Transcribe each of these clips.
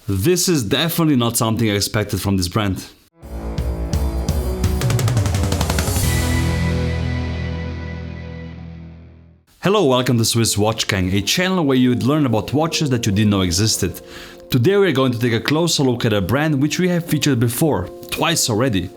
This is definitely not something I expected from this brand. Hello, welcome to Swiss Watch Gang, a channel where you would learn about watches that you didn't know existed. Today we are going to take a closer look at a brand which we have featured before, twice already,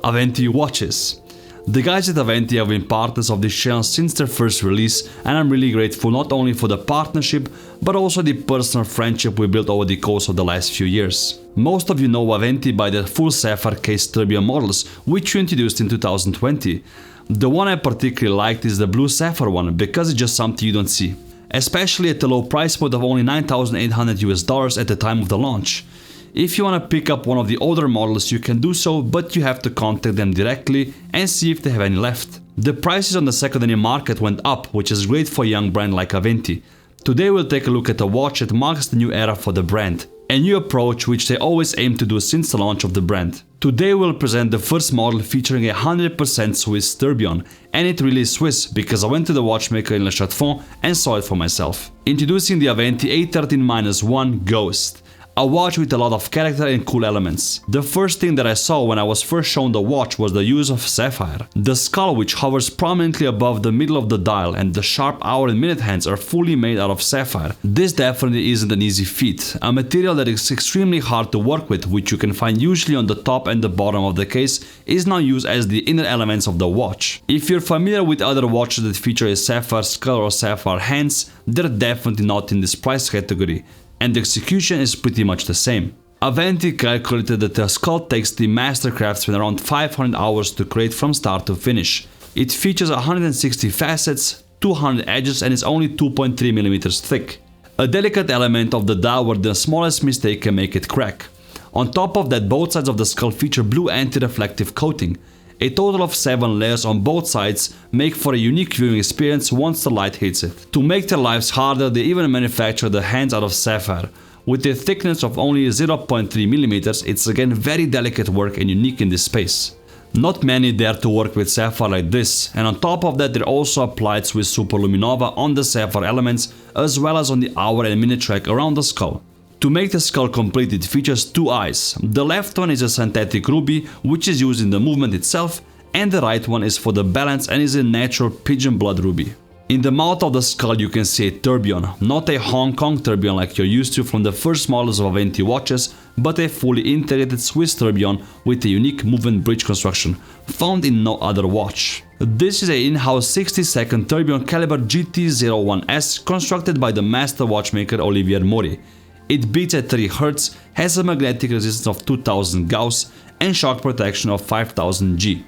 Aventi watches. The guys at Aventi have been partners of this channel since their first release, and I'm really grateful not only for the partnership, but also the personal friendship we built over the course of the last few years. Most of you know Aventi by their full Sapphire case tourbillon models, which we introduced in 2020. The one I particularly liked is the blue Sapphire one, because it's just something you don't see. Especially at the low price point of only $9,800 at the time of the launch. If you want to pick up one of the older models, you can do so, but you have to contact them directly and see if they have any left. The prices on the secondary market went up, which is great for a young brand like Aventi. Today we'll take a look at a watch that marks the new era for the brand. A new approach which they always aim to do since the launch of the brand. Today we'll present the first model featuring a 100% Swiss tourbillon, and it really is Swiss because I went to the watchmaker in Le Château and saw it for myself. Introducing the Aventi A13-01 Ghost. A watch with a lot of character and cool elements. The first thing that I saw when I was first shown the watch was the use of Sapphire. The skull, which hovers prominently above the middle of the dial, and the sharp hour and minute hands are fully made out of sapphire. This definitely isn't an easy feat, a material that is extremely hard to work with, which you can find usually on the top and the bottom of the case, is now used as the inner elements of the watch. If you're familiar with other watches that feature a sapphire skull or sapphire hands, they're definitely not in this price category. And the execution is pretty much the same. Aventi calculated that the skull takes the master craftsman around 500 hours to create from start to finish. It features 160 facets, 200 edges, and is only 2.3 mm thick. A delicate element of the dial where the smallest mistake can make it crack. On top of that, both sides of the skull feature blue anti-reflective coating. A total of 7 layers on both sides make for a unique viewing experience once the light hits it. To make their lives harder, they even manufacture the hands out of sapphire. With a thickness of only 0.3 mm, it's again very delicate work and unique in this space. Not many dare to work with sapphire like this, and on top of that they also applied Swiss Superluminova on the sapphire elements as well as on the hour and minute track around the skull. To make the skull complete, it features 2 eyes. The left one is a synthetic ruby, which is used in the movement itself, and the right one is for the balance and is a natural pigeon blood ruby. In the mouth of the skull you can see a tourbillon, not a Hong Kong tourbillon like you're used to from the first models of Aventi watches, but a fully integrated Swiss tourbillon with a unique movement bridge construction, found in no other watch. This is an in-house 60-second tourbillon caliber GT01S constructed by the master watchmaker Olivier Maury. It beats at 3 Hz, has a magnetic resistance of 2000 Gauss and shock protection of 5000 G.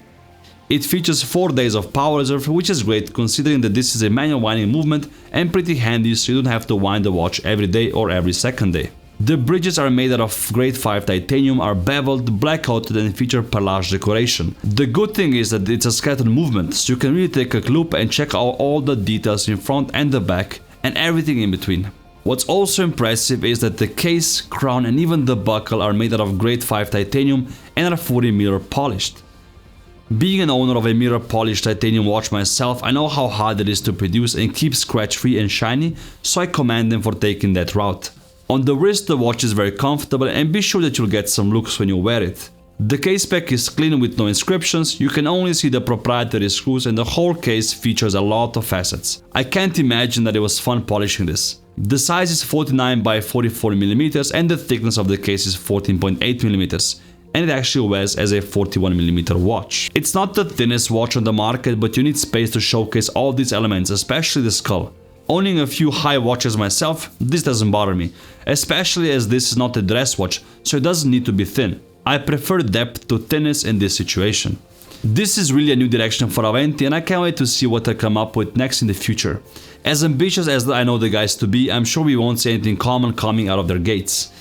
It features 4 days of power reserve, which is great considering that this is a manual winding movement and pretty handy so you don't have to wind the watch every day or every second day. The bridges are made out of grade 5 titanium, are beveled, black coated and feature perlage decoration. The good thing is that it's a scattered movement, so you can really take a look and check out all the details in front and the back and everything in between. What's also impressive is that the case, crown and even the buckle are made out of grade 5 titanium and are fully mirror polished. Being an owner of a mirror polished titanium watch myself, I know how hard it is to produce and keep scratch free and shiny, so I commend them for taking that route. On the wrist the watch is very comfortable, and be sure that you'll get some looks when you wear it. The case pack is clean with no inscriptions, you can only see the proprietary screws, and the whole case features a lot of facets. I can't imagine that it was fun polishing this. The size is 49 by 44 mm and the thickness of the case is 14.8 mm, and it actually wears as a 41 mm watch. It's not the thinnest watch on the market, but you need space to showcase all these elements, especially the skull. Owning a few high watches myself, this doesn't bother me, especially as this is not a dress watch, so it doesn't need to be thin. I prefer depth to thinness in this situation. This is really a new direction for Aventi, and I can't wait to see what they come up with next in the future. As ambitious as I know the guys to be, I'm sure we won't see anything common coming out of their gates.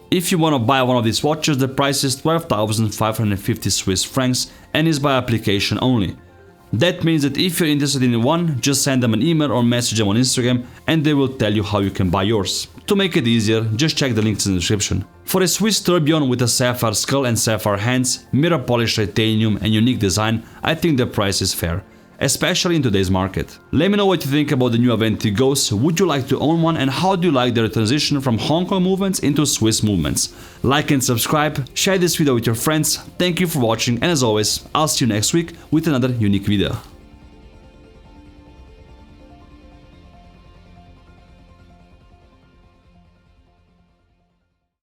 If you want to buy one of these watches, the price is 12,550 Swiss francs and is by application only. That means that if you're interested in one, just send them an email or message them on Instagram and they will tell you how you can buy yours. To make it easier, just check the links in the description. For a Swiss tourbillon with a sapphire skull and sapphire hands, mirror polished titanium and unique design, I think the price is fair. especially in today's market. Let me know what you think about the new Aventi Ghost. Would you like to own one, and how do you like their transition from Hong Kong movements into Swiss movements? Like and subscribe, share this video with your friends. Thank you for watching, and as always, I'll see you next week with another unique video.